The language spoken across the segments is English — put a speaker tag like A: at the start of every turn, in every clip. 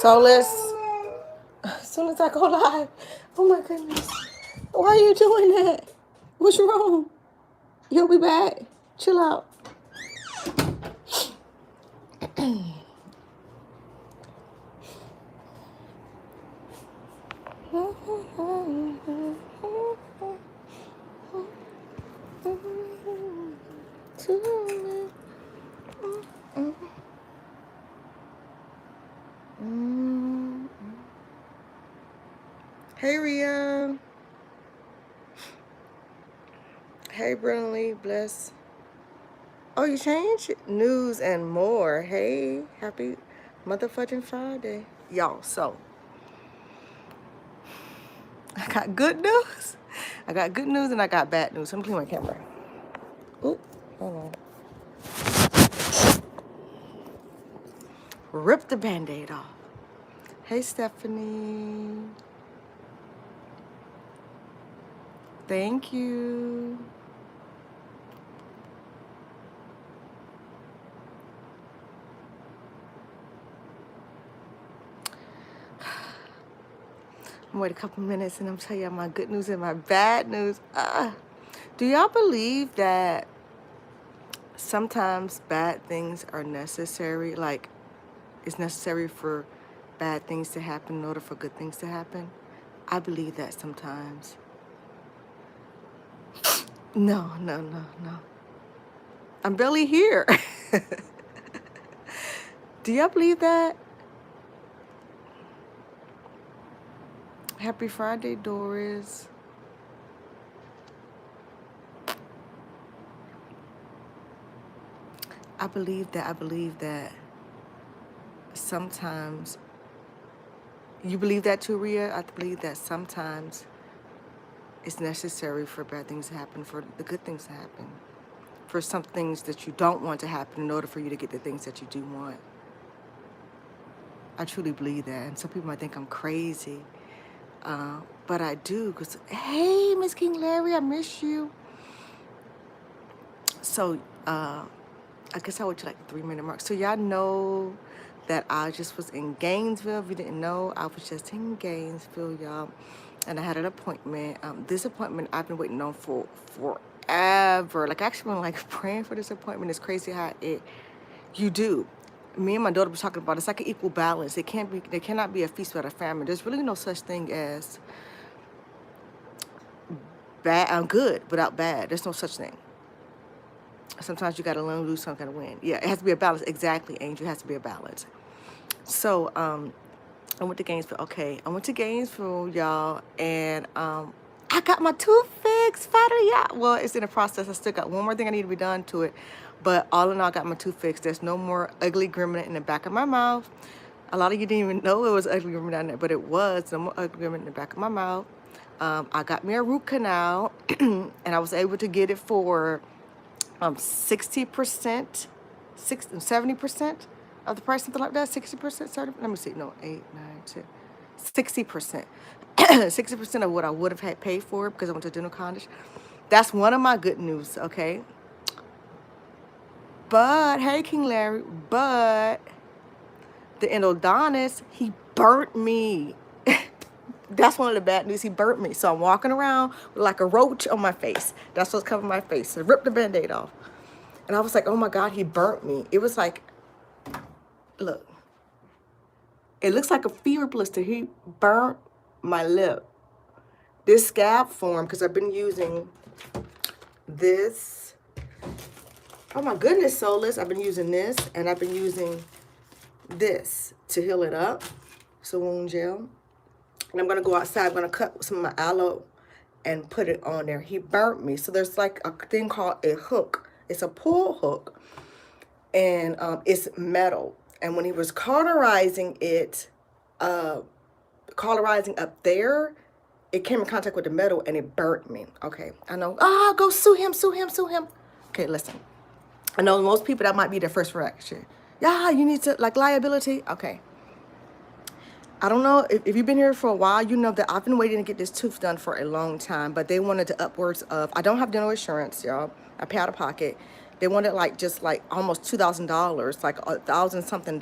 A: Soulless. As soon as I go live. Oh my goodness. Why are you doing that? What's wrong? You'll be back. Chill out. Hey, Ria. Hey, Brilliantly Bless. Oh, you changed? News and more. Hey, happy motherfucking Friday. Y'all, so I got good news. I got good news and I got bad news. I'm clean my camera. Oop, hold on. Rip the Band-Aid off. Hey, Stephanie. Thank you. I'm wait a couple minutes and I'm telling y'all my good news and my bad news. Do y'all believe that sometimes bad things are necessary? Like, it's necessary for bad things to happen in order for good things to happen? I believe that sometimes. No. I'm barely here. Do y'all believe that? Happy Friday, Doris. I believe that sometimes, you believe that too, Ria? I believe that sometimes it's necessary for bad things to happen, for the good things to happen, for some things that you don't want to happen in order for you to get the things that you do want. I truly believe that, and some people might think I'm crazy, but I do, because, hey, Miss King Larry, I miss you. So, I guess I would do like the 3-minute mark. So y'all know that I just was in Gainesville. If you didn't know, I was just in Gainesville, y'all. And I had an appointment. This appointment I've been waiting on for forever. Like, I actually been like praying for this appointment. It's crazy how you do. Me and my daughter was talking about it's like an equal balance. There cannot be a feast without a famine. There's really no such thing as good without bad. There's no such thing. Sometimes you gotta learn to lose, some gotta win. Yeah, it has to be a balance. Exactly, Angel. It has to be a balance. So, I went to Gainesville. Okay, I went to Gainesville, y'all, and I got my tooth fixed finally. Yeah, well, it's in the process. I still got one more thing I need to be done to it, but all in all, I got my tooth fixed. There's no more ugly gremlin in the back of my mouth. A lot of you didn't even know it was ugly gremlin down there, but it was. No more ugly gremlin in the back of my mouth. I got me a root canal, and I was able to get it for 60%, 70% of the price, something like that. 60%, 30. Let me see. No, 8, 9, 10, 60%. 60% of what I would have had paid for it because I went to dental college. That's one of my good news, okay? But hey, King Larry, but the endodontist, he burnt me. That's one of the bad news. He burnt me. So I'm walking around with like a roach on my face. That's what's covering my face. So ripped the Band-Aid off. And I was like, oh my God, he burnt me. It was like, look, it looks like a fever blister. He burnt my lip. This scab form, because I've been using this. Oh my goodness, Soulless. I've been using this, and I've been using this to heal it up. It's a wound gel. And I'm going to go outside. I'm going to cut some of my aloe and put it on there. He burnt me. So there's like a thing called a hook. It's a pull hook. And it's metal. And when he was cauterizing it, cauterizing up there, it came in contact with the metal and it burnt me. Okay, I know. Go sue him. Okay, listen. I know most people, that might be their first reaction. Yeah, you need to, like, liability. Okay. I don't know if you've been here for a while, you know that I've been waiting to get this tooth done for a long time, but they wanted the upwards of, I don't have dental insurance, y'all. I pay out of pocket. They wanted like just like almost $2,000, like $1,000 something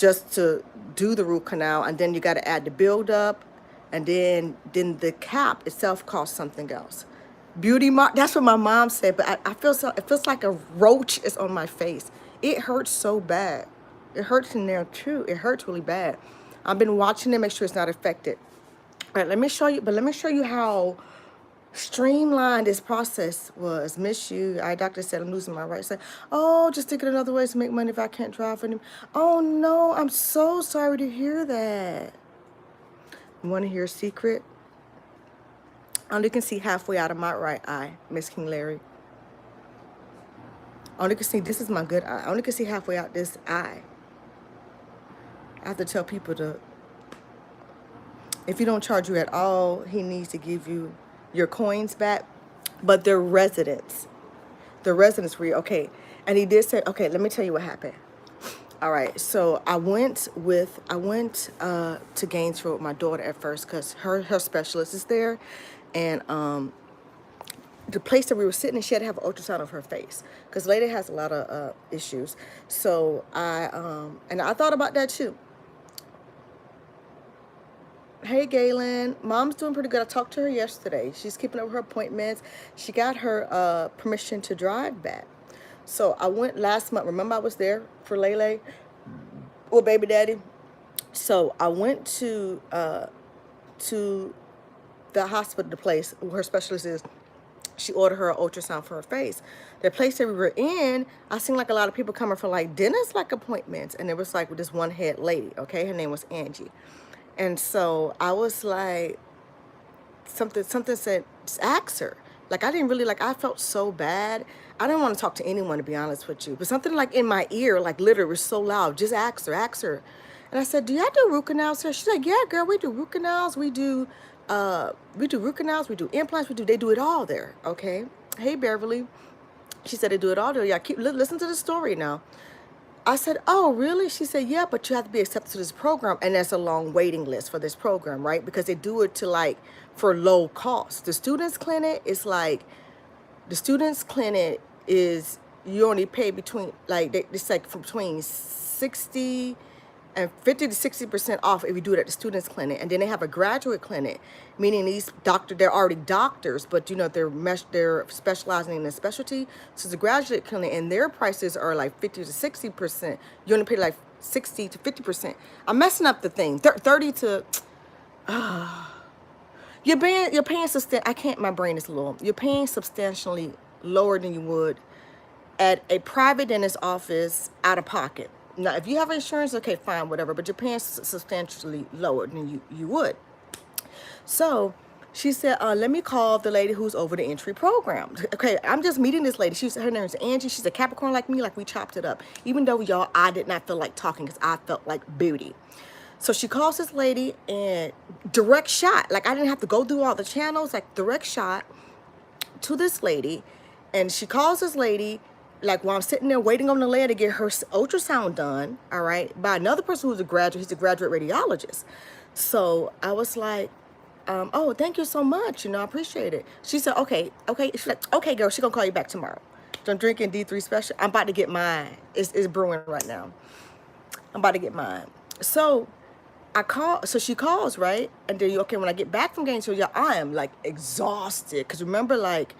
A: just to do the root canal, and then you got to add the build up, and then the cap itself costs something else. Beauty mark, that's what my mom said, but I feel so, it feels like a roach is on my face. It hurts so bad. It hurts in there too. It hurts really bad. I've been watching it, make sure it's not affected. All right, let me show you how streamlined this process was. Miss you. Our doctor said I'm losing my right side. Oh, just thinking another ways to make money if I can't drive anymore. Oh no, I'm so sorry to hear that. You want to hear a secret? I only can see halfway out of my right eye, Miss King Larry. I only can see, this is my good eye. I only can see halfway out this eye. I have to tell people to, if he don't charge you at all, he needs to give you your coins back. But they're residents. The residents were, okay. And he did say, okay, let me tell you what happened. All right, so I went to Gainesville with my daughter at first because her specialist is there, and the place that we were sitting in, she had to have an ultrasound of her face because the lady has a lot of issues. So I thought about that too. Hey Galen, mom's doing pretty good. I talked to her yesterday. She's keeping up her appointments. She got her permission to drive back. So I went last month. Remember I was there for Lele with baby daddy. So I went to the hospital, the place where her specialist is. She ordered her an ultrasound for her face. The place that we were in, I seen like a lot of people coming for like dentist like appointments, and it was like with this one head lady. Okay, her name was Angie, and so I was like, something said, just ask her. Like I didn't really, like I felt so bad. I didn't want to talk to anyone, to be honest with you. But something like in my ear, like literally was so loud. Just ask her, ask her. And I said, do y'all do root canals here? She's like, yeah, girl, we do root canals. We do root canals. We do implants. They do it all there. Okay. Hey, Beverly. She said they do it all there. Y'all listen to the story now. I said, oh, really? She said, yeah, but you have to be accepted to this program. And there's a long waiting list for this program, right? Because they do it to like, for low cost. The students clinic is like, you only pay between, like, it's like from between 60 and 50 to 60% off if you do it at the students clinic. And then they have a graduate clinic, meaning these they're already doctors, but you know, they're specializing in a specialty. So the graduate clinic, and their prices are like 50 to 60%. You only pay like 60 to 50%. I'm messing up the thing. 30 to, you're paying I can't, my brain is a little, you're paying substantially lower than you would at a private dentist office out of pocket. Now, if you have insurance, okay, fine, whatever, but you're paying substantially lower than you would. So she said, let me call the lady who's over the entry program. Okay, I'm just meeting this lady. Her name is Angie. She's a Capricorn like me, like we chopped it up. Even though, y'all, I did not feel like talking because I felt like booty. So she calls this lady and direct shot. Like I didn't have to go through all the channels, like direct shot to this lady. And she calls this lady, like while I'm sitting there waiting on the lady to get her ultrasound done, all right, by another person who's a graduate. He's a graduate radiologist. So I was like, oh, thank you so much. You know, I appreciate it. She said, okay. She's like, okay, girl, she's going to call you back tomorrow. So I'm drinking D3 special. I'm about to get mine. It's brewing right now. I'm about to get mine. So she calls, right? And then, okay, when I get back from Gainesville, yeah, I am like exhausted. Because remember, like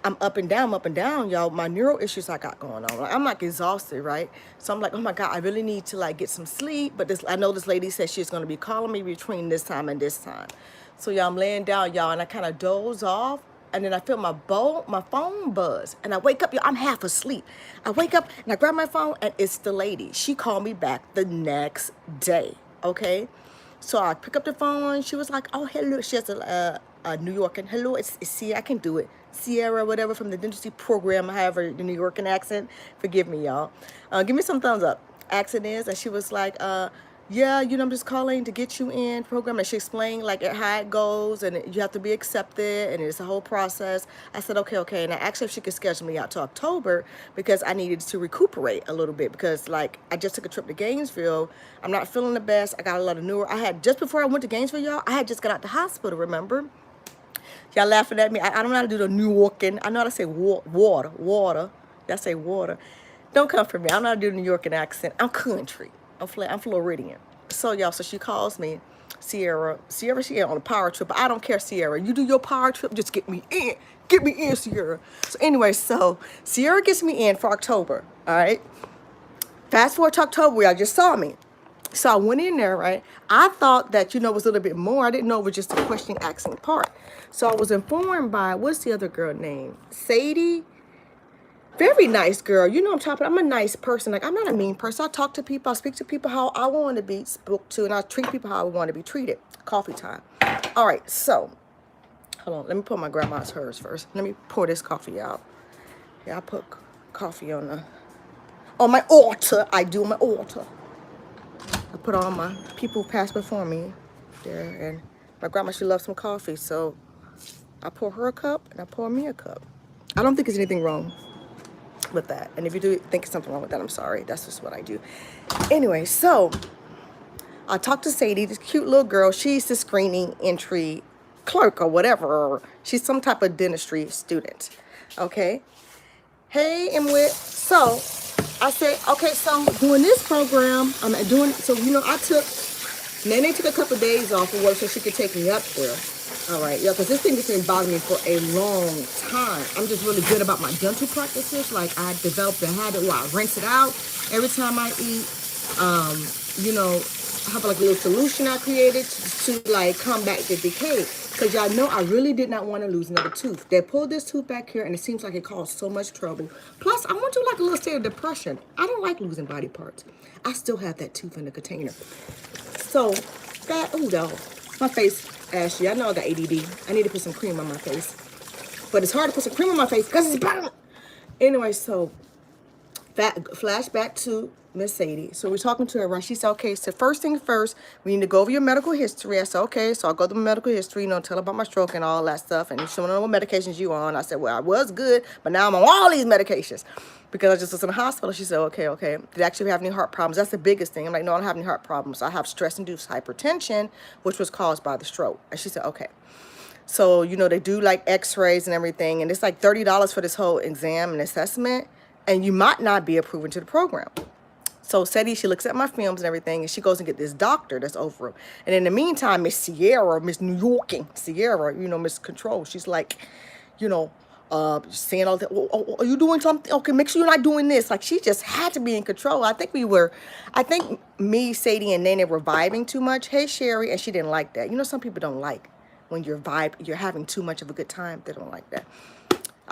A: I'm up and down, y'all. My neuro issues I got going on. Like, I'm like exhausted, right? So I'm like, oh my God, I really need to like get some sleep. But I know this lady said she's going to be calling me between this time and this time. So y'all, I'm laying down, y'all, and I kind of doze off. And then I feel my phone buzz. And I wake up, y'all, I'm half asleep. I wake up and I grab my phone and it's the lady. She called me back the next day, okay? So I pick up the phone. She was like, oh, hello. She has a New York, and hello, it's Sierra. I can do it. Sierra, whatever, from the dentistry program, however, the New Yorker accent. Forgive me, y'all. Give me some thumbs up. Accent is. And she was like, yeah, you know, I'm just calling to get you in program. And she explained like how it goes, and you have to be accepted, and it's a whole process. I said, okay. And I asked her if she could schedule me out to October because I needed to recuperate a little bit because like I just took a trip to Gainesville. I'm not feeling the best. I got a lot of neuro. Just before I went to Gainesville, y'all, I had just got out the hospital, remember? Y'all laughing at me. I don't know how to do the New Yorkin. I know how to say water. Y'all say water. Don't come for me. I'm not doing New York accent. I'm country. I'm Floridian. So y'all, so she calls me, Sierra, she on a power trip, but I don't care, Sierra. You do your power trip, just get me in. Get me in, Sierra. So anyway, so Sierra gets me in for October, all right? Fast forward to October, y'all just saw me. So I went in there, right? I thought that, it was a little bit more. I didn't know it was just the questioning accent part. So I was informed by, what's the other girl name? Sadie? Very nice girl. You know I'm talking. I'm a nice person. Like, I'm not a mean person. I talk to people. I speak to people how I want to be spoke to, and I treat people how I want to be treated. Coffee time. All right. So, hold on. Let me put my grandma's hers first. Let me pour this coffee out. Yeah, I put coffee on my altar. I do my altar. I put all my people who passed before me there, and my grandma, she loves some coffee, so I pour her a cup and I pour me a cup. I don't think there's anything wrong with that, and if you do think something wrong with that, I'm sorry. That's just what I do. Anyway, so I talked to Sadie, this cute little girl. She's the screening entry clerk or whatever. She's some type of dentistry student. Okay. Hey, Emwit. So I said, okay, so doing this program, Nene took a couple of days off of work so she could take me up there. All right, yeah, because this thing has been bothering me for a long time. I'm just really good about my dental practices. Like, I developed a habit where I rinse it out every time I eat. I have like a little solution I created to like combat the decay. Because y'all know I really did not want to lose another tooth. They pulled this tooth back here and it seems like it caused so much trouble. Plus, I went through like a little state of depression. I don't like losing body parts. I still have that tooth in the container. So, my face ashy. I know I got ADD. I need to put some cream on my face. But it's hard to put some cream on my face because it's burnt. Anyway, so flashback to Miss Sadie. So we're talking to her, right? She said, okay, so first thing first, we need to go over your medical history. I said, okay. So I'll go through my medical history, tell her about my stroke and all that stuff. And she wanted to know what medications you on. I said, well, I was good, but now I'm on all these medications because I just was in the hospital. She said, okay. Did I actually have any heart problems? That's the biggest thing. I'm like, no, I don't have any heart problems. I have stress-induced hypertension, which was caused by the stroke. And she said, okay. So, they do like x-rays and everything. And it's like $30 for this whole exam and assessment. And you might not be approved into the program. So Sadie, she looks at my films and everything, and she goes and get this doctor that's over him. And in the meantime, Miss Sierra, Miss New Yorking, Sierra, Miss Control, she's like, saying all that, oh, are you doing something? Okay, make sure you're not doing this. Like, she just had to be in control. I think me, Sadie, and Nene were vibing too much. Hey, Sherry, and she didn't like that. Some people don't like when you're having too much of a good time. They don't like that.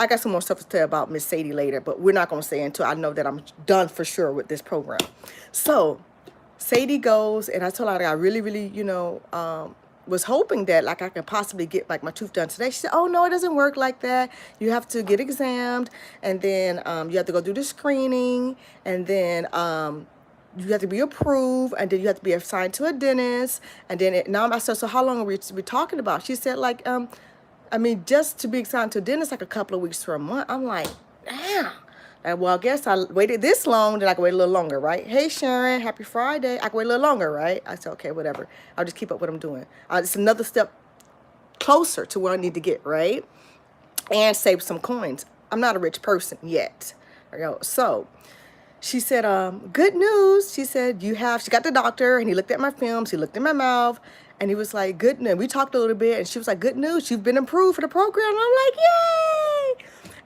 A: I got some more stuff to tell about Miss Sadie later, but we're not going to say until I know that I'm done for sure with this program. So Sadie goes, and I told her that I really, really, was hoping that like I could possibly get like my tooth done today. She said, oh, no, it doesn't work like that. You have to get examined, and then you have to go through the screening, and then you have to be approved, and then you have to be assigned to a dentist. And then I said, so how long are we talking about? She said, like, just to be assigned to a dentist, like a couple of weeks to a month. I'm like, damn. Well, I guess I waited this long, then I can wait a little longer, right? Hey, Sharon, happy Friday. I can wait a little longer, right? I said, okay, whatever. I'll just keep up what I'm doing. It's another step closer to where I need to get, right? And save some coins. I'm not a rich person yet. So she said, good news. She said, she got the doctor, and he looked at my films. He looked in my mouth. And he was like, good news. We talked a little bit, and she was like, good news. You've been approved for the program. And I'm like, yay.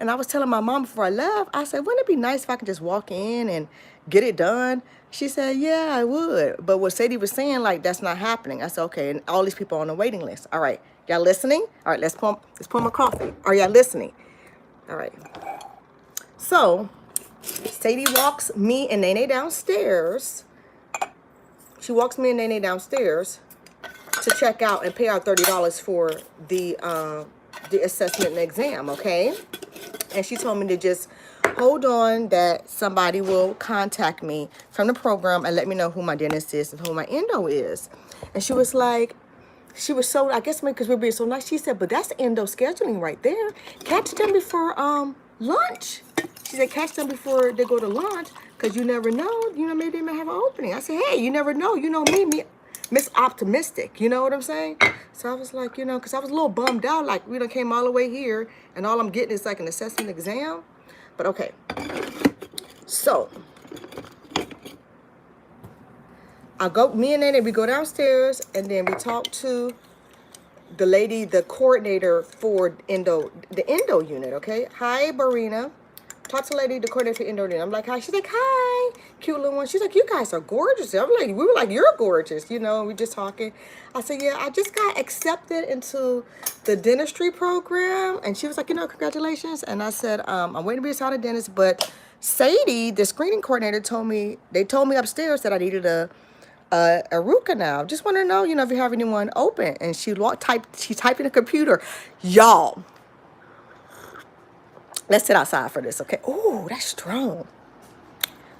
A: And I was telling my mom before I left, I said, wouldn't it be nice if I could just walk in and get it done? She said, yeah, I would. But what Sadie was saying, like, that's not happening. I said, okay, and all these people on the waiting list. All right, y'all listening? All right, let's pour my coffee. Are y'all listening? All right. So Sadie walks me and Nene downstairs. She walks me and Nene downstairs to check out and pay our $30 for the assessment and exam, okay? And she told me to just hold on, that somebody will contact me from the program and let me know who my dentist is and who my endo is. And she was like, I guess maybe because we're being so nice, she said, but that's endo scheduling right there. Catch them before lunch. She said, catch them before they go to lunch, because you never know, maybe they may have an opening. I said, hey, you never know, me, Miss Optimistic, you know what I'm saying? So I was like, because I was a little bummed out, like we done came all the way here and all I'm getting is like an assessment exam. But okay. So me and Nene, we go downstairs, and then we talk to the lady, the coordinator for the endo unit. Okay, hi, Barina. Talk to the lady, the coordinator for endo unit. I'm like, hi. She's like, hi, cute little one. She's like, you guys are gorgeous. I'm like, we were like, you're gorgeous. You know, we just talking. I said, yeah, I just got accepted into the dentistry program, and she was like, you know, congratulations. And I said, I'm waiting to be assigned a dentist, but Sadie, the screening coordinator, told me upstairs that I needed a root canal. Just want to know, you know, if you have anyone open. And she typed in a computer. Y'all, let's sit outside for this, okay? Oh, that's strong.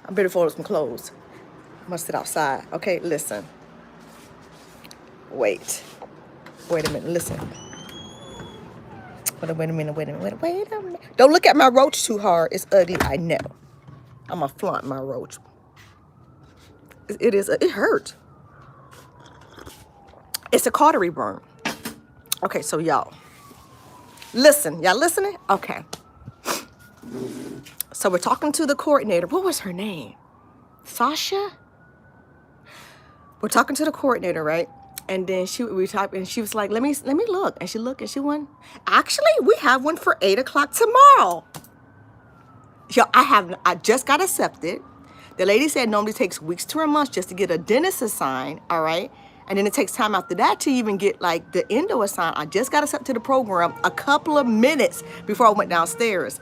A: I'm better fold some clothes. I'm gonna sit outside. Okay, listen. Wait a minute, listen. Wait a minute. Don't look at my roach too hard. It's ugly, I know. I'm gonna flaunt my roach. It hurt. It's a cautery burn. Okay, so y'all listening? Okay. So we're talking to the coordinator. What was her name? Sasha? We're talking to the coordinator, right? And then we typed, and she was like, let me look. And she looked, and she went, actually, we have one for 8 o'clock tomorrow. Yo, I just got accepted. The lady said normally takes weeks to a month just to get a dentist assigned, all right? And then it takes time after that to even get like the endo assigned. I just got accepted to the program a couple of minutes before I went downstairs.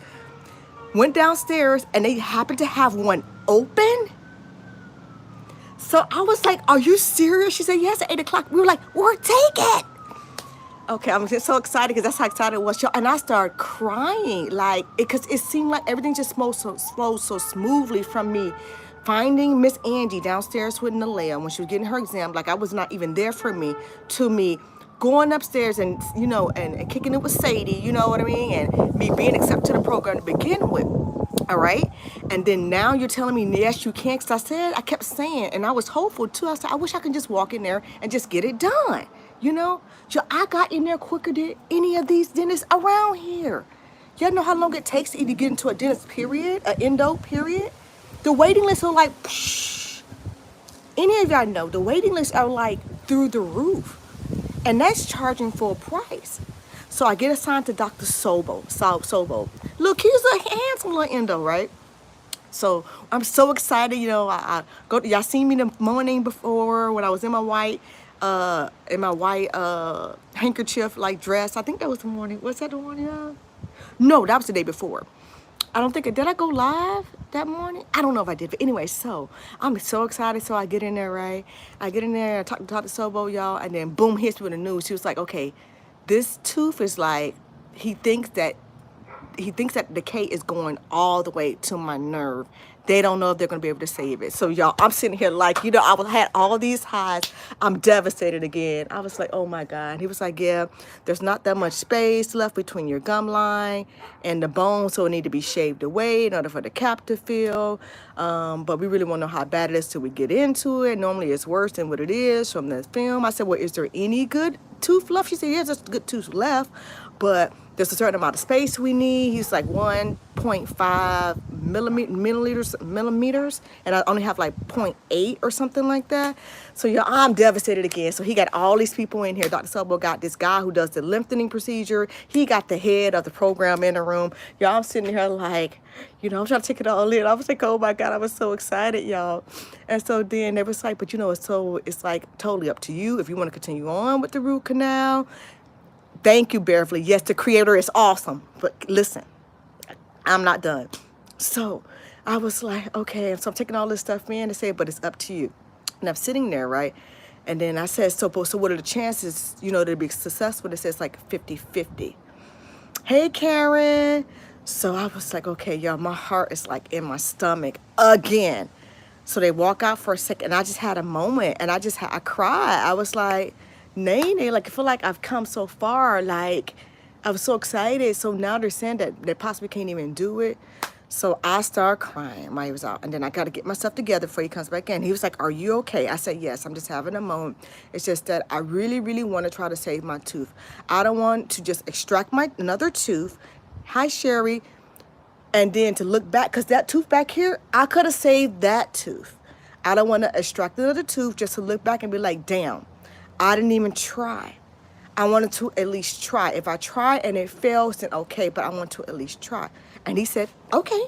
A: Went downstairs, and they happened to have one open. So I was like, are you serious? She said, yes, at 8 o'clock. We were like, we'll take it. Okay, I'm just so excited because that's how excited it was. And I started crying, like, because it seemed like everything just flowed so smoothly from me finding Miss Angie downstairs with Nalea when she was getting her exam, like I was not even there for me, to me going upstairs and, you know, and kicking it with Sadie, you know what I mean? And me being accepted to the program to begin with. All right. And then now you're telling me, yes, you can. Because I kept saying, and I was hopeful too. I said, I wish I could just walk in there and just get it done. You know, so I got in there quicker than any of these dentists around here. Y'all know how long it takes to either get into a dentist period, an endo period? The waiting lists are like, psh. Any of y'all know, the waiting lists are like through the roof. And that's charging full price. So I get assigned to Dr. Sobo. Look, he's a handsome little endo, right? So I'm so excited, you know. Y'all seen me the morning before when I was in my white handkerchief like dress. I think that was the morning. Was that the morning? No, that was the day before. I don't think, did I go live that morning? I don't know if I did, but anyway, so I'm so excited. So I get in there, right? I get in there, I talk to Sobo, y'all, and then boom, hits me with the news. She was like, okay, this tooth is like, he thinks that the decay is going all the way to my nerve. They don't know if they're going to be able to save it. So y'all, I'm sitting here like, you know, I had all these highs. I'm devastated again. I was like, oh my God. He was like, yeah, there's not that much space left between your gum line and the bone, so it need to be shaved away in order for the cap to fill. But we really want to know how bad it is till we get into it. Normally it's worse than what it is from the film. I said, well, is there any good tooth left? She said, yeah, there's good tooth left, but there's a certain amount of space we need. He's like 1.5 millimeters, and I only have like 0.8 or something like that. So yeah, I'm devastated again. So he got all these people in here. Dr. Sobo got this guy who does the lengthening procedure. He got the head of the program in the room. Y'all, I'm sitting here like, you know, I'm trying to take it all in. I was like, oh my God, I was so excited, y'all. And so then they was like, but you know, it's like totally up to you if you want to continue on with the root canal. Thank you, Beverly. Yes, the creator is awesome. But listen, I'm not done. So I was like, okay. So I'm taking all this stuff in and say, but it's up to you. And I'm sitting there, right? And then I said, so what are the chances, you know, to be successful? It says like 50-50. Hey, Karen. So I was like, okay, y'all, my heart is like in my stomach again. So they walk out for a second, and I just had a moment, and I cried. I was like, Nene, like I feel like I've come so far. Like I was so excited. So now they're saying that they possibly can't even do it. So I started crying while he was out. And then I got to get myself together before he comes back in. He was like, are you okay? I said, yes, I'm just having a moment. It's just that I really, really want to try to save my tooth. I don't want to just extract another tooth. Hi, Sherry. And then to look back, because that tooth back here, I could have saved that tooth. I don't want to extract another tooth just to look back and be like, damn, I didn't even try. I wanted to at least try. If I try and it fails, then okay, but I want to at least try. And he said, okay,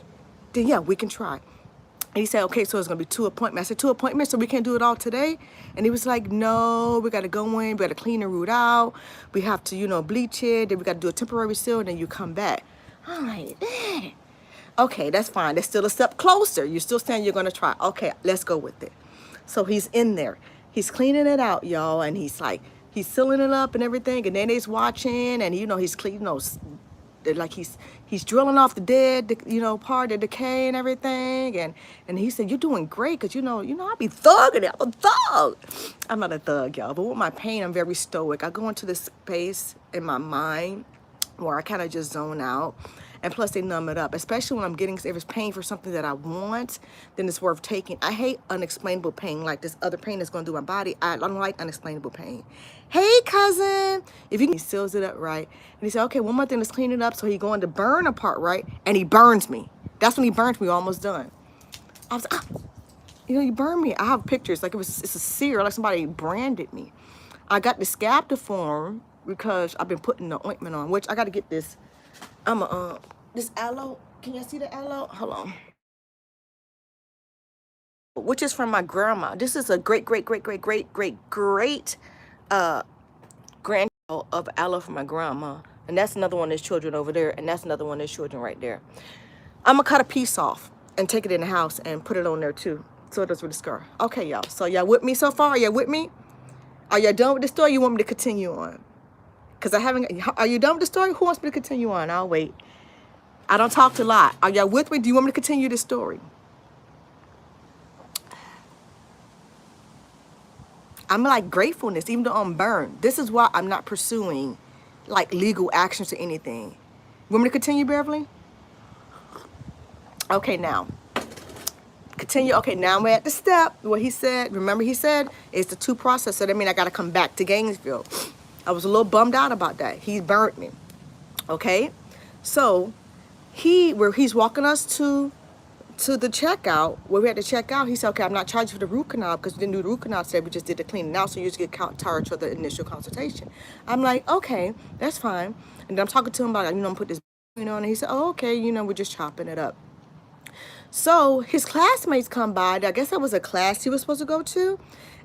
A: then yeah, we can try. And he said, okay, so it's going to be 2 appointments. I said, 2 appointments, so we can't do it all today? And he was like, no, we got to go in, we got to clean the root out. We have to, you know, bleach it. Then we got to do a temporary seal, and then you come back. I'm like, eh. Okay, that's fine. That's still a step closer. You're still saying you're going to try. Okay, let's go with it. So he's in there. He's cleaning it out, y'all, and he's like, he's sealing it up and everything, and then he's watching, and, you know, he's cleaning, you know, like he's drilling off the dead, you know, part of the decay and everything. And he said, you're doing great, because, you know, I be thugging it. I'm a thug. I'm not a thug, y'all, but with my pain, I'm very stoic. I go into this space in my mind where I kind of just zone out. And plus, they numb it up, especially when I'm getting, if it's pain for something that I want, then it's worth taking. I hate unexplainable pain, like this other pain that's going through my body. I don't like unexplainable pain. Hey, cousin. If he seals it up right, and he said, okay, one more thing, let's clean it up. So he going to burn a part, right? And he burns me. That's when he burns me, almost done. I was like, you know, you burn me. I have pictures, like it's a sear, like somebody branded me. I got the scab to form because I've been putting the ointment on, which I got to get this. This aloe, can you see the aloe? Hold on. Which is from my grandma. This is a great grandchild of aloe from my grandma. And that's another one of his children over there. And that's another one of his children right there. I'm gonna cut a piece off and take it in the house and put it on there too. So it does with the scar. Okay, y'all. So y'all with me so far? Are y'all with me? Are y'all done with the story? You want me to continue on? Because I haven't, are you done with the story? Who wants me to continue on? I'll wait. I don't talk a lot. Are y'all with me? Do you want me to continue the story? I'm like gratefulness, even though I'm burned. This is why I'm not pursuing like legal actions or anything. You want me to continue, Beverly? Okay, now. Continue. Okay, now we're at the step. What he said, remember he said, it's the 2 process. So that means I got to come back to Gainesville. I was a little bummed out about that. He burnt me. Okay? So where he's walking us to the checkout, where we had to check out, he said, okay, I'm not charging for the root canal because we didn't do the root canal today. We just did the cleaning out, so you just get charged for the initial consultation. I'm like, okay, that's fine. And then I'm talking to him about, you know, I'm put this, you know, and he said, oh, okay, you know, we're just chopping it up. So his classmates come by. I guess that was a class he was supposed to go to.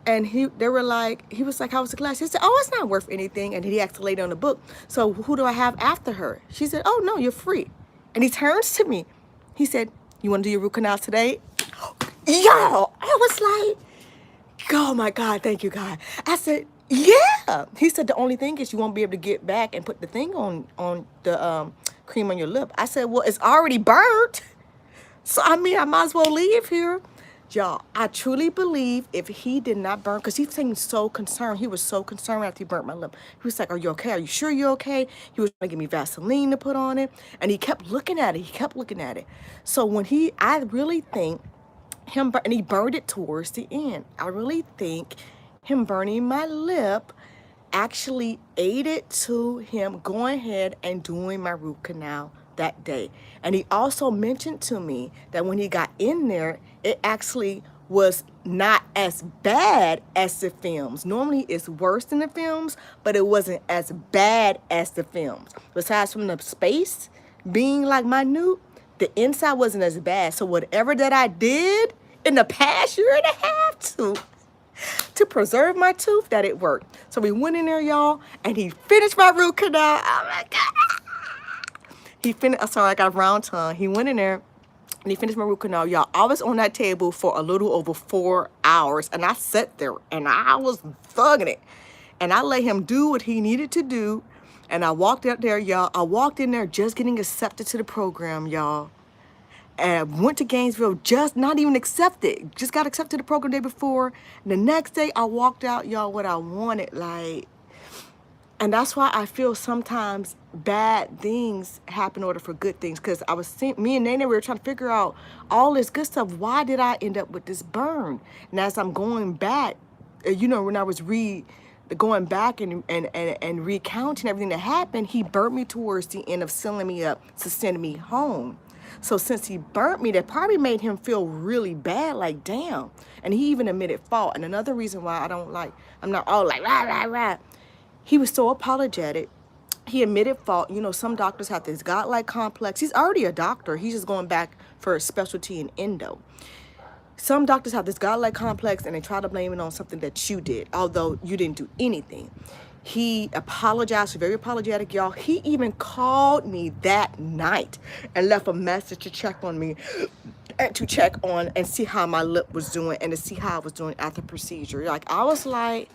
A: And he was like, how was the class? He said, oh, it's not worth anything. And he asked the lady on the book, so who do I have after her? She said, oh, no, you're free. And he turns to me. He said, you want to do your root canal today? Yo, I was like, oh, my God, thank you, God. I said, yeah. He said, the only thing is you won't be able to get back and put the thing on the cream on your lip. I said, well, it's already burnt. So, I mean, I might as well leave here. Y'all, I truly believe if he did not burn, because he seemed so concerned. He was so concerned after he burnt my lip. He was like, are you okay? Are you sure you're okay? He was trying to give me Vaseline to put on it. And he kept looking at it. He kept looking at it. So when I really think and he burned it towards the end. I really think him burning my lip actually aided to him going ahead and doing my root canal that day. And he also mentioned to me that when he got in there, it actually was not as bad as the films. Normally it's worse than the films, but it wasn't as bad as the films. Besides from the space being like minute, the inside wasn't as bad. So whatever that I did in the past year and a half to preserve my tooth, that it worked. So we went in there, y'all, and he finished my root canal. Oh my God. He finished, sorry, I got a round tongue. He went in there and he finished my root canal. Y'all, I was on that table for a little over 4 hours, and I sat there and I was thugging it. And I let him do what he needed to do. And I walked out there, y'all. I walked in there just getting accepted to the program, y'all. And went to Gainesville, just not even accepted. Just got accepted to the program the day before. And the next day, I walked out, y'all, what I wanted, like. And that's why I feel sometimes bad things happen in order for good things. Because I was seeing, me and Nene, we were trying to figure out all this good stuff. Why did I end up with this burn? And as I'm going back, you know, when I was going back and recounting everything that happened, he burnt me towards the end of sealing me up to send me home. So since he burnt me, that probably made him feel really bad, like, damn. And he even admitted fault. And another reason why I'm not all like, rah, rah, rah. He was so apologetic. He admitted fault. You know, some doctors have this godlike complex. He's already a doctor. He's just going back for a specialty in endo. Some doctors have this godlike complex and they try to blame it on something that you did, although you didn't do anything. He apologized, very apologetic, y'all. He even called me that night and left a message to check on me and to check on and see how my lip was doing and to see how I was doing after procedure. Like, I was like,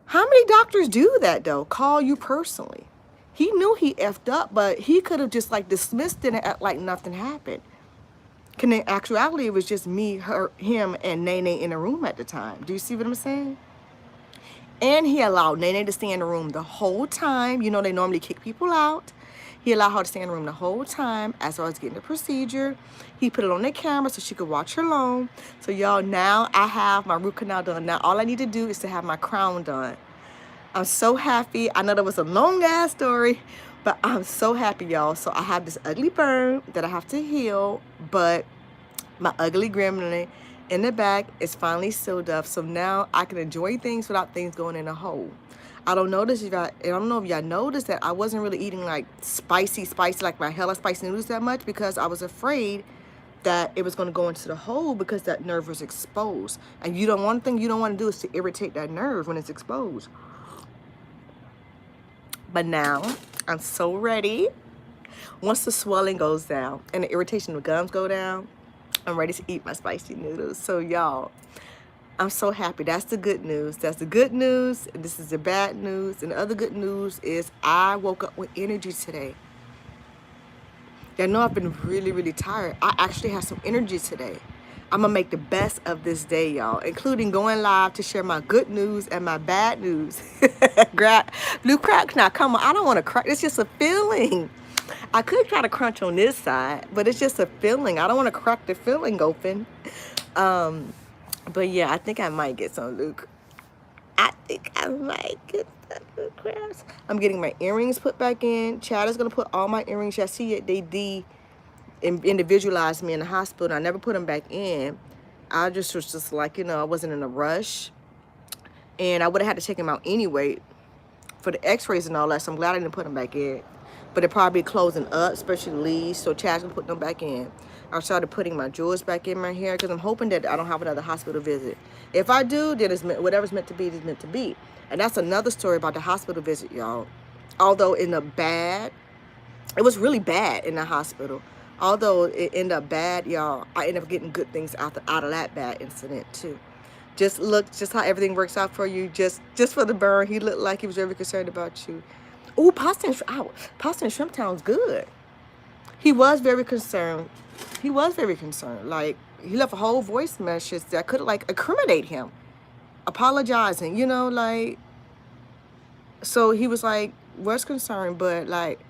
A: how many doctors do that though? Call you personally. He knew he effed up, but he could have just like dismissed it and act like nothing happened. In actuality, it was just me, her, him, and Nene in the room at the time. Do you see what I'm saying? And he allowed Nene to stay in the room the whole time. You know, they normally kick people out. He allowed her to stay in the room the whole time as I was getting the procedure. He put it on the camera so she could watch her alone. So y'all, now I have my root canal done. Now all I need to do is to have my crown done. I'm so happy. I know that was a long ass story, but I'm so happy, y'all. So I have this ugly burn that I have to heal, but my ugly gremlin in the back is finally sealed up. So now I can enjoy things without things going in a hole. I don't know if y'all noticed that I wasn't really eating like spicy, like my hella spicy noodles that much because I was afraid that it was going to go into the hole because that nerve was exposed. And one thing you don't want to do is to irritate that nerve when it's exposed. But now I'm so ready. Once the swelling goes down and the irritation of the gums go down, I'm ready to eat my spicy noodles. So y'all, I'm so happy. That's the good news. That's the good news. This is the bad news. And the other good news is I woke up with energy today. Y'all know I've been really, really tired. I actually have some energy today. I'm going to make the best of this day, y'all, including going live to share my good news and my bad news. Blue crack, now come on. I don't want to crack. It's just a feeling. I could try to crunch on this side, but it's just a feeling. I don't want to crack the feeling open. But yeah, I think I might get some Luke. I think I might get some Luke crabs. I'm getting my earrings put back in. Chad is going to put all my earrings. Y'all see it? They individualized me in the hospital. I never put them back in. I just was just like, you know, I wasn't in a rush. And I would have had to take them out anyway for the x-rays and all that. So I'm glad I didn't put them back in. But they're probably closing up, especially Lee. So Chad's gonna put them back in. I started putting my jewels back in my hair because I'm hoping that I don't have another hospital visit. If I do, then whatever's meant to be is meant to be. And that's another story about the hospital visit, y'all. Although it was really bad in the hospital. Although it ended up bad, y'all, I ended up getting good things out of that bad incident too. Just how everything works out for you. Just for the burn, he looked like he was very concerned about you. Ooh, pasta and shrimp sounds good. He was very concerned. Like, he left a whole voice message that could like incriminate him, apologizing. You know, like. So he was like, was concerned, but like.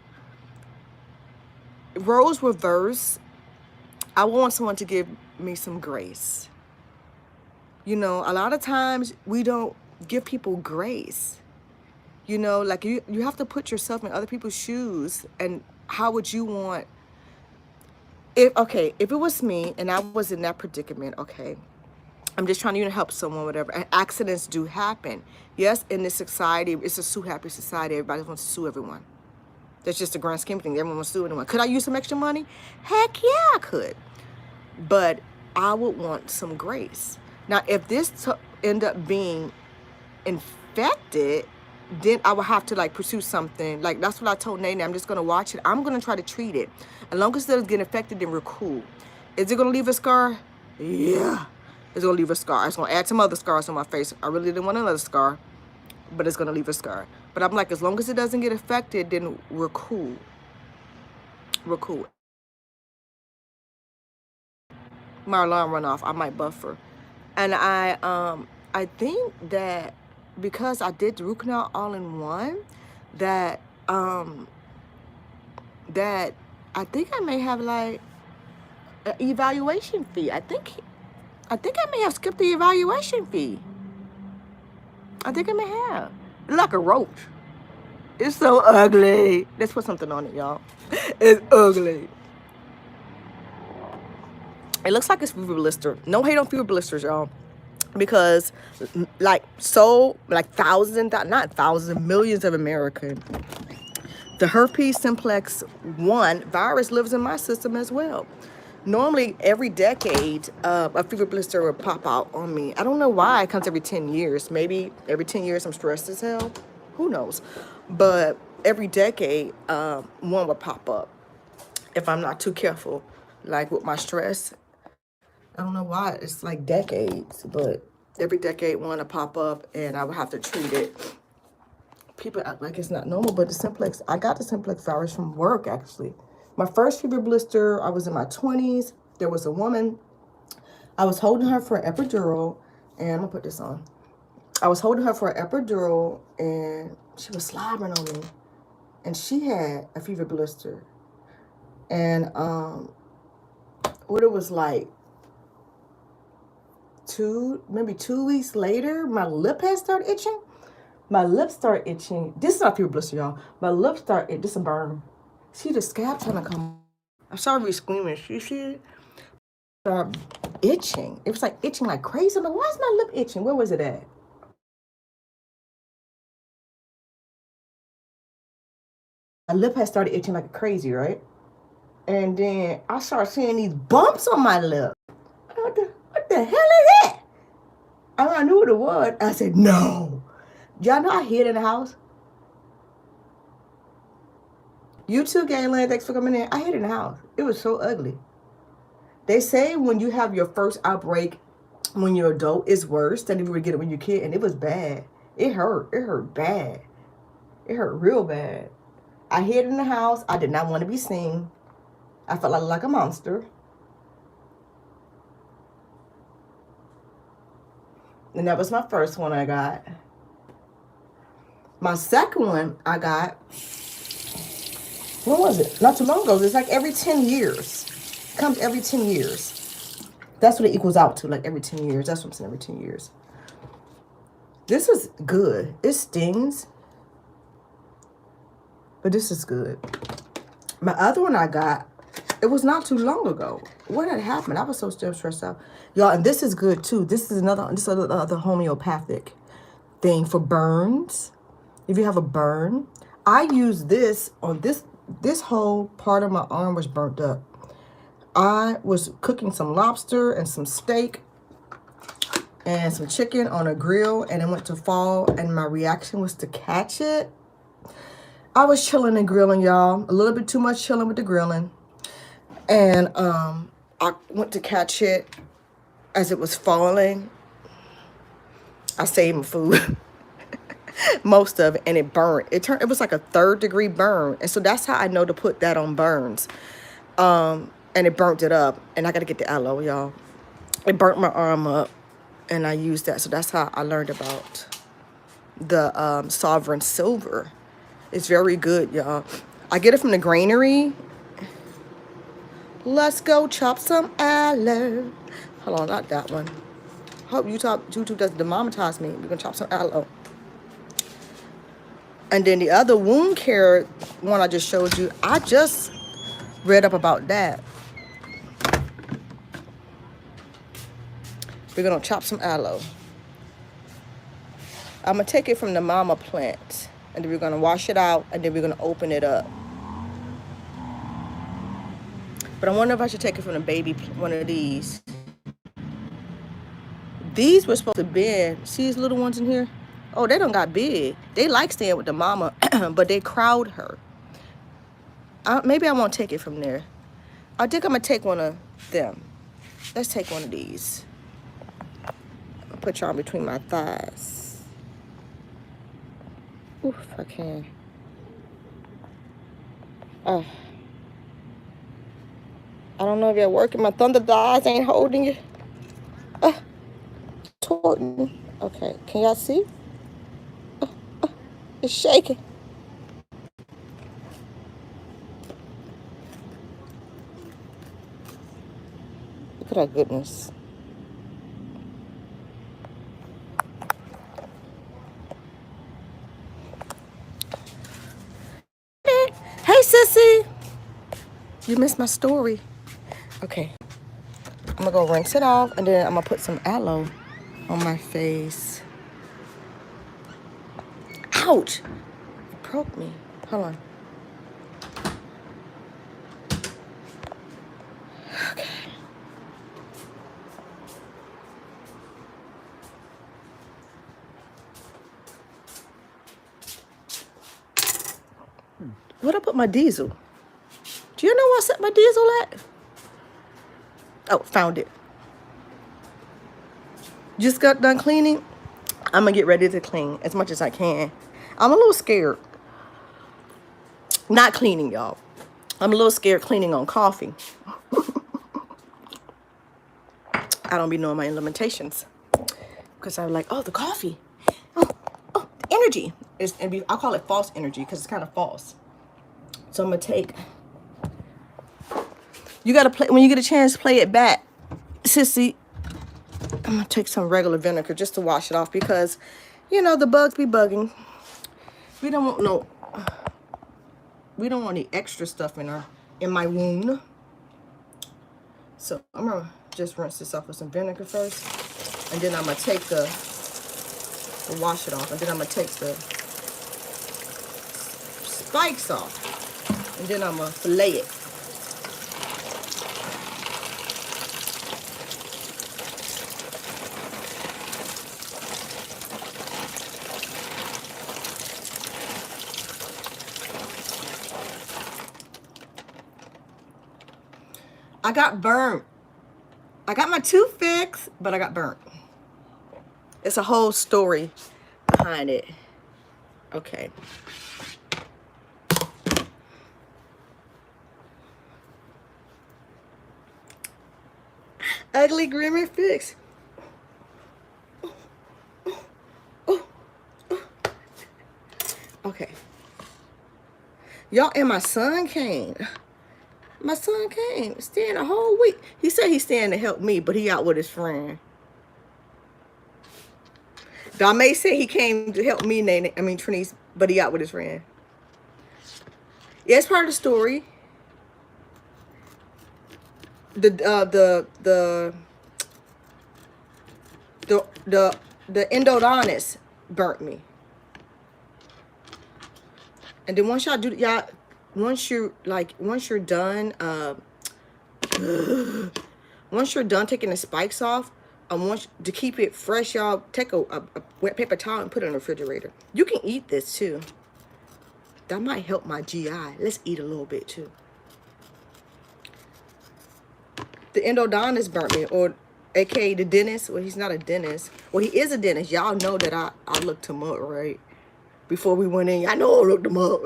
A: Roles reverse. I want someone to give me some grace. You know, a lot of times we don't give people grace. You know, like you have to put yourself in other people's shoes. And how would you want, if it was me and I was in that predicament, okay, I'm just trying to help someone, whatever. And accidents do happen. Yes, in this society, it's a sue-happy society. Everybody wants to sue everyone. That's just the grand scheme of things. Everyone wants to sue anyone. Could I use some extra money? Heck yeah, I could. But I would want some grace. Now, if this end up being infected, then I would have to like pursue something. Like, that's what I told Nene. I'm just going to watch it. I'm going to try to treat it. As long as it doesn't get infected, then we're cool. Is it going to leave a scar? Yeah. It's going to leave a scar. It's going to add some other scars on my face. I really didn't want another scar, but it's going to leave a scar. But I'm like, as long as it doesn't get affected, then we're cool. We're cool. My alarm run off. I might buffer. And I think that because I did the root canal all in one, that I think I may have like an evaluation fee. I think I may have skipped the evaluation fee. I think I may have. It's like a roach. It's so ugly. Let's put something on it, y'all. It's ugly. It looks like it's fever blister. No hate on fever blisters, y'all. Because like thousands, not thousands, millions of Americans, the herpes simplex 1 virus lives in my system as well. Normally, every decade, a fever blister will pop out on me. I don't know why it comes every 10 years. Maybe every 10 years I'm stressed as hell. Who knows? But every decade, one will pop up if I'm not too careful. Like with my stress, I don't know why. It's like decades, but every decade one will pop up and I will have to treat it. People act like it's not normal, but the simplex, I got the simplex virus from work, actually. My first fever blister, I was in my 20s. There was a woman. I was holding her for an epidural, and I'm going to put this on. I was holding her for an epidural, and she was slobbering on me. And she had a fever blister. And what it was like, maybe 2 weeks later, my lip had started itching. My lips start itching. This is not fever blister, y'all. My lips start itching. This is a burn. See the scab trying to come. I'm sorry for screaming. You see it? Start itching. It was like itching like crazy. I'm like, why is my lip itching? Where was it at? My lip had started itching like crazy, right? And then I started seeing these bumps on my lip. What the hell is that? I knew what it was. I said, no. Y'all know I hid in the house? You too, Galen. Thanks for coming in. I hid in the house. It was so ugly. They say when you have your first outbreak when you're adult, it's worse than if you would get it when you're a kid. And it was bad. It hurt. It hurt bad. It hurt real bad. I hid in the house. I did not want to be seen. I felt like a monster. And that was my first one I got. My second one I got, when was it? Not too long ago. It's like every 10 years. It comes every 10 years. That's what it equals out to, like every 10 years. That's what I'm saying, every 10 years. This is good. It stings. But this is good. My other one I got, it was not too long ago. What had happened? I was so still stressed out. Y'all, and this is good too. This is another homeopathic thing for burns. If you have a burn, I use this on this whole part of my arm was burnt up. I was cooking some lobster and some steak and some chicken on a grill, and it went to fall, and my reaction was to catch it. I was chilling and grilling, y'all. A little bit too much chilling with the grilling. And I went to catch it as it was falling. I saved my food. Most of it, and it burned. It was like a 3rd-degree burn. And so that's how I know to put that on burns. And it burnt it up. And I got to get the aloe, y'all. It burnt my arm up, and I used that. So that's how I learned about the Sovereign Silver. It's very good, y'all. I get it from the granary. Let's go chop some aloe. Hold on, not that one. Hope YouTube doesn't demonetize me. We're going to chop some aloe. And then the other wound care one I just showed you, I just read up about that. We're going to chop some aloe. I'm going to take it from the mama plant. And then we're going to wash it out. And then we're going to open it up. But I wonder if I should take it from the baby, one of these. These were supposed to be, see these little ones in here? Oh, they done got big. They like staying with the mama, but they crowd her. Maybe I won't take it from there. I think I'm going to take one of them. Let's take one of these. I'll put y'all between my thighs. Oof, I can. I don't know if you're working. My thunder thighs ain't holding you. Torting. Okay, can y'all see? It's shaking. Look at that goodness. Hey, sissy. You missed my story. Okay. I'm gonna go rinse it off, and then I'm gonna put some aloe on my face. Ouch! It broke me. Hold on. Okay. Where'd I put my diesel? Do you know where I set my diesel at? Oh, found it. Just got done cleaning. I'm gonna get ready to clean as much as I can. I'm a little scared. Not cleaning, y'all. I'm a little scared cleaning on coffee. I don't be knowing my limitations. Because I'm like, oh, the coffee. Oh, the energy. I call it false energy because it's kind of false. So I'm gonna take. You gotta play when you get a chance. Play it back, sissy. I'm gonna take some regular vinegar just to wash it off because, you know, the bugs be bugging. We don't want no. We don't want any extra stuff in my wound. So I'm gonna just rinse this off with some vinegar first, and then I'm gonna take wash it off, and then I'm gonna take the spikes off, and then I'm gonna fillet it. I got burnt. I got my tooth fixed, but I got burnt. It's a whole story behind it. Okay. Ugly Grimmer fix. Okay. Y'all, and my son came. My son came, staying a whole week. He said he's staying to help me, but he out with his friend. Dame said he came to help me, Trinice, but he out with his friend. Yeah, it's part of the story. The endodontist burnt me. And then once once you're done taking the spikes off, I want you to keep it fresh, y'all. Take a wet paper towel and put it in the refrigerator. You can eat this too. That might help my GI. Let's eat a little bit too. The endodontist burnt me, or aka the dentist. Well, he's not a dentist. Well, he is a dentist. Y'all know that I looked him up, right? Before we went in, I know I looked him up.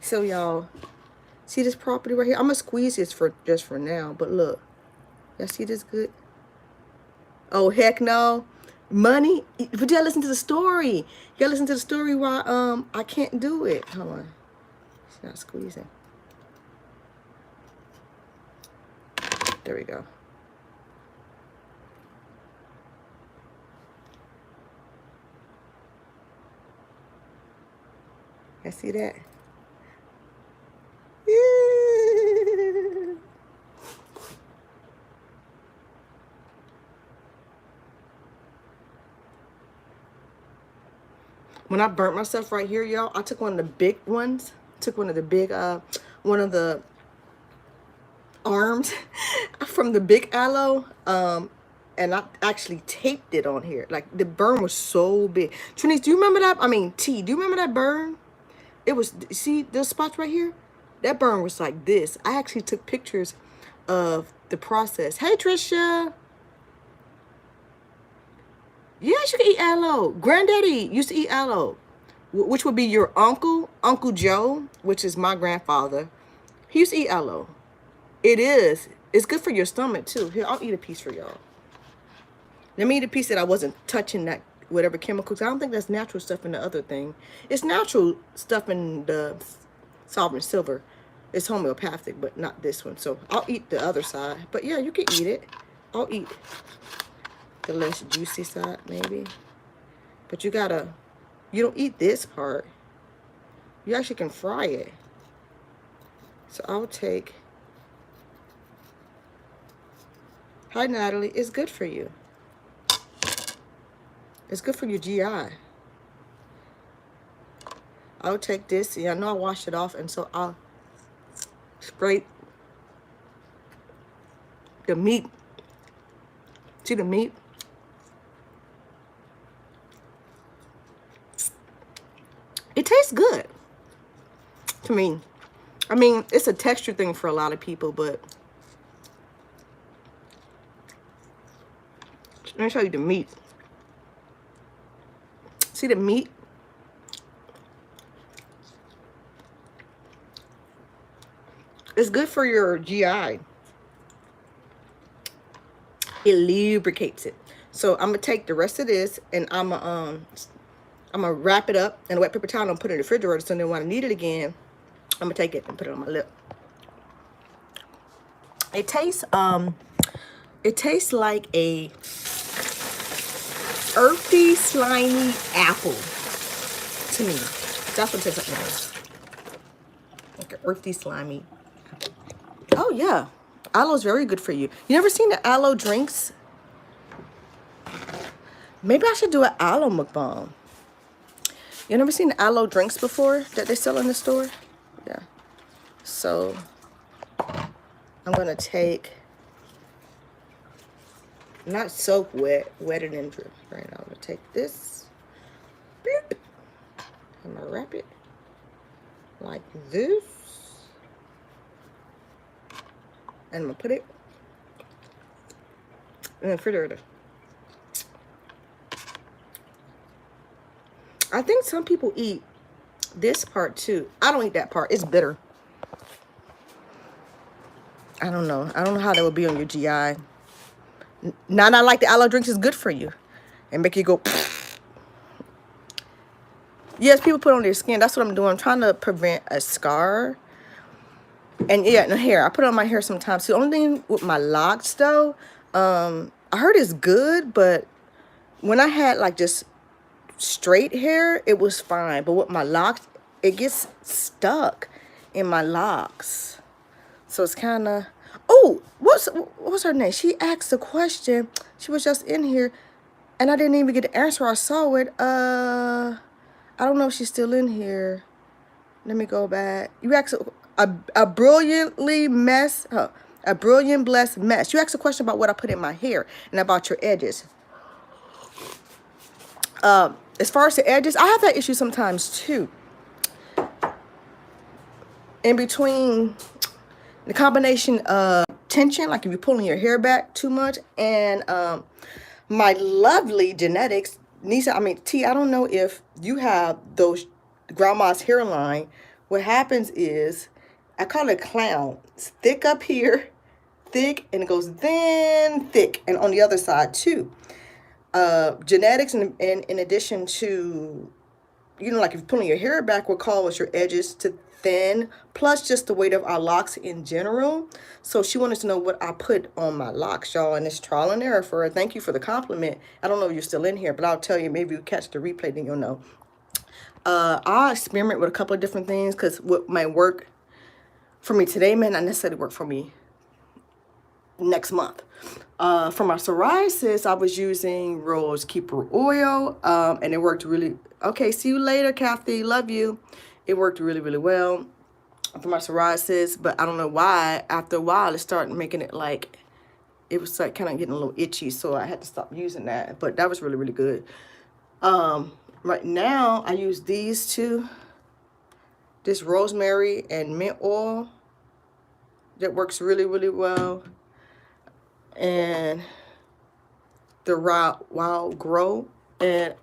A: So y'all, see this property right here? I'm gonna squeeze this just for now, but look, y'all see this good? Oh heck no, money. But you gotta listen to the story. You gotta listen to the story why I can't do it. Hold on, it's not squeezing. There we go. I see that. When I burnt myself right here, y'all, I took one of the big ones. Took one of the big, one of the arms from the big aloe, and I actually taped it on here. Like, the burn was so big. Trinice, do you remember that? I mean, T, do you remember that burn? It was, see those spots right here? That burn was like this. I actually took pictures of the process. Hey, Trisha. Yes, you can eat aloe. Granddaddy used to eat aloe, which would be your uncle, Uncle Joe, which is my grandfather. He used to eat aloe. It is. It's good for your stomach, too. Here, I'll eat a piece for y'all. Let me eat a piece that I wasn't touching that whatever chemicals. I don't think that's natural stuff in the other thing. It's natural stuff in the solvent silver. It's homeopathic, but not this one. So I'll eat the other side. But yeah, you can eat it. I'll eat the less juicy side, maybe. But you don't eat this part. You actually can fry it. So I'll take Hi, Natalie. It's good for you. It's good for your GI. I'll take this. Yeah, I know I washed it off, and so I'll spray the meat. See the meat? It tastes good to me. I mean, it's a texture thing for a lot of people, but let me show you the meat. See the meat? It's good for your GI. It lubricates it. So I'm gonna take the rest of this and I'm gonna wrap it up in a wet paper towel and put it in the refrigerator. So then when I need it again, I'm gonna take it and put it on my lip. It tastes like a earthy, slimy apple to me. That's what it tastes like an earthy, slimy apple. Oh yeah, aloe's very good for you. You never seen the aloe drinks? Maybe I should do an aloe mukbang. You never seen the aloe drinks before that they sell in the store? Yeah. So I'm gonna take, not soak wet, wet it in drip. Right, I'm gonna take this, beep, I'm gonna wrap it like this, and I'm gonna put it in the refrigerator. I think some people eat this part too. I don't eat that part. It's bitter. I don't know. I don't know how that would be on your GI. Not like the aloe drinks is good for you and make you go. Yes, people put it on their skin. That's what I'm doing. I'm trying to prevent a scar. And yeah, the hair. I put it on my hair sometimes. The only thing with my locks though, I heard it's good, but when I had like just straight hair, it was fine. But with my locks, it gets stuck in my locks. So it's kind of, oh, what's her name? She asked a question. She was just in here, and I didn't even get the answer. I saw it. I don't know if she's still in here. Let me go back. You asked a brilliantly mess, a brilliant blessed mess. You asked a question about what I put in my hair and about your edges. As far as the edges, I have that issue sometimes too. In between the combination of tension, like if you're pulling your hair back too much, and my lovely genetics, T, I don't know if you have those grandma's hairline. What happens is, I call it clown. It's thick up here, thick, and it goes then thick, and on the other side too. Genetics, and in addition to, like if you're pulling your hair back, will cause your edges to thin, plus just the weight of our locks in general. So she wanted to know what I put on my locks, y'all, and it's trial and error for her. Thank you for the compliment. I don't know if you're still in here, but I'll tell you, maybe you catch the replay, then you'll know. I'll experiment with a couple of different things, because what might work for me today may not necessarily work for me next month. For my psoriasis, I was using Rose Keeper oil, and it worked really. Okay, see you later, Kathy. Love you. It worked really, really well for my psoriasis, but I don't know why. After a while, it started making it like, it was like kind of getting a little itchy, so I had to stop using that. But that was really, really good. Right now, I use these two. This rosemary and mint oil. That works really, really well. And the wild grow. And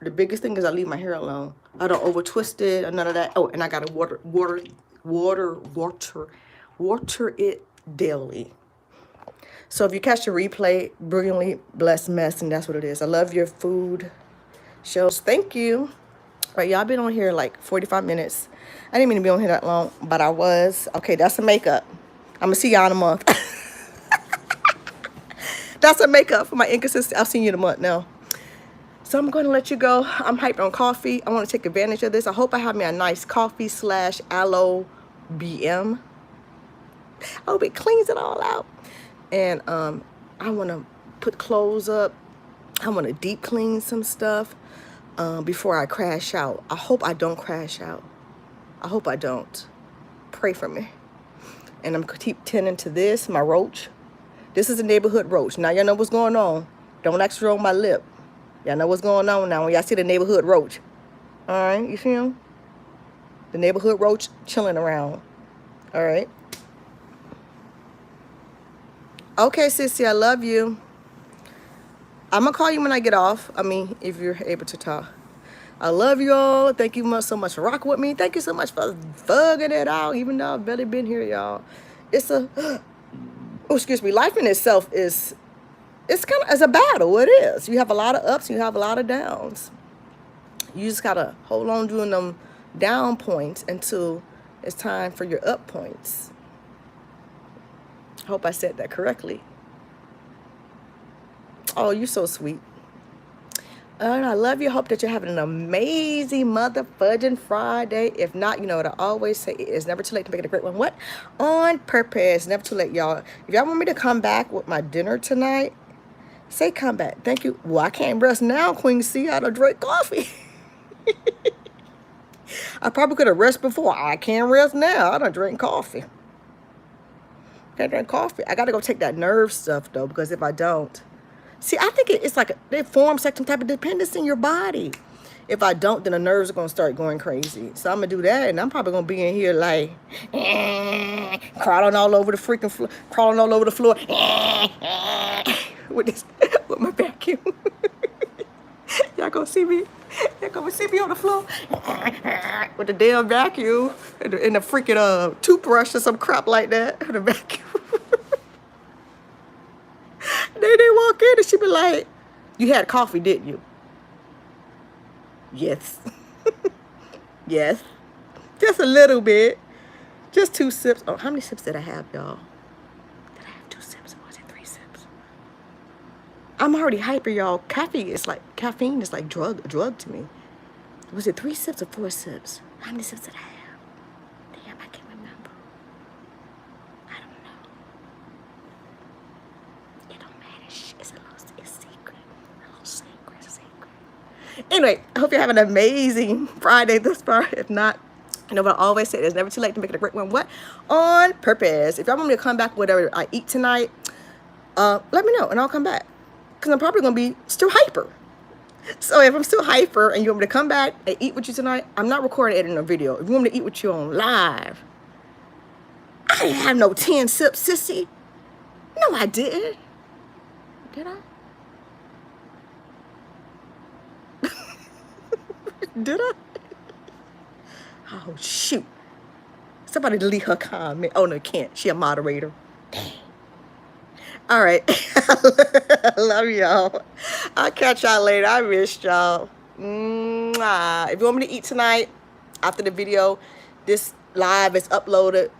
A: the biggest thing is I leave my hair alone. I don't over twist it or none of that. Oh, and I gotta water it daily. So if you catch the replay, brilliantly blessed mess, and that's what it is. I love your food shows. Thank you. All right, y'all, I've been on here like 45 minutes. I didn't mean to be on here that long, but I was. Okay, that's the makeup. I'm gonna see y'all in a month. That's a makeup for my inconsistent. I'll see you in a month now. So I'm going to let you go. I'm hyped on coffee. I want to take advantage of this. I hope I have me a nice coffee / aloe BM. I hope it cleans it all out. And I I want to put clothes up. I want to deep clean some stuff before I crash out. I hope I don't crash out. I hope I don't. Pray for me. And I'm going to keep tending to this, my roach. This is a neighborhood roach. Now y'all know what's going on. Don't actually roll my lip. Y'all know what's going on now when y'all see the neighborhood roach. All right, you see him? The neighborhood roach chilling around. All right. Okay, sissy, I love you. I'm going to call you when I get off. I mean, if you're able to talk. I love you all. Thank you so much for rocking with me. Thank you so much for thugging it out, even though I've barely been here, y'all. It's a, oh, excuse me, life in itself is, it's a battle. It is. You have a lot of ups, you have a lot of downs. You just got to hold on doing them down points until it's time for your up points. I hope I said that correctly. Oh, you're so sweet. And I love you. Hope that you're having an amazing motherfudging Friday. If not, you know what I always say, it's never too late to make it a great one. What? On purpose. Never too late, y'all. If y'all want me to come back with my dinner tonight, say come back. Thank you. Well, I can't rest now, Queen C. I don't drink coffee. I probably could have rested before. I can't rest now. I don't drink coffee. Can't drink coffee. I got to go take that nerve stuff, though, because if I don't... See, I think it's like it forms like some type of dependence in your body. If I don't, then the nerves are going to start going crazy. So I'm going to do that, and I'm probably going to be in here like, crawling all over the freaking floor, crawling all over the floor with my vacuum. Y'all going to see me? Y'all going to see me on the floor with the damn vacuum and the freaking toothbrush or some crap like that. The vacuum. They walk in and she be like, you had coffee, didn't you? Yes. Yes. Just a little bit. Just 2 sips. Oh, how many sips did I have, y'all? Did I have 2 sips or was it 3 sips? I'm already hyper, y'all. Caffeine is like drug to me. Was it 3 sips or 4 sips? How many sips did I have? Damn, I can't remember. I don't know. It don't matter. It's secret. A little secret. Anyway, I hope you're having an amazing Friday thus far. If not, you know what I always say, it's never too late to make it a great one. What? On purpose. If y'all want me to come back with whatever I eat tonight, let me know and I'll come back. Because I'm probably going to be still hyper. So if I'm still hyper and you want me to come back and eat with you tonight, I'm not recording editing a video. If you want me to eat with you on live, I didn't have no 10 sips, sissy. No, I didn't. Did I? Did I? Oh, shoot. Somebody delete her comment. Oh, no, can't. She a moderator. Dang. All right. I love y'all. I'll catch y'all later. I missed y'all. Mwah. If you want me to eat tonight, after the video, this live is uploaded.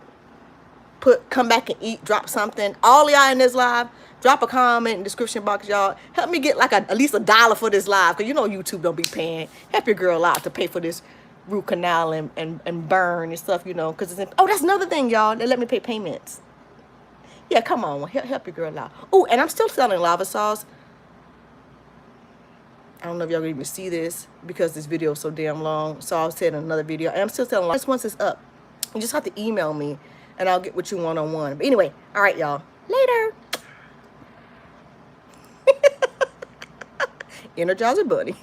A: Come back and eat. Drop something. All y'all in this live, drop a comment in the description box, y'all. Help me get like at least $1 for this live, because you know YouTube don't be paying. Help your girl out to pay for this root canal and burn and stuff, you know, because it's in, oh, that's another thing, y'all. They let me pay payments. Yeah, come on. Help your girl out. Oh, and I'm still selling lava sauce. I don't know if y'all can even see this because this video is so damn long. So I'll say it in another video. And I'm still selling lava sauce. Once it's up, you just have to email me and I'll get with you one-on-one. But anyway, all right, y'all. Later. Energizer Bunny.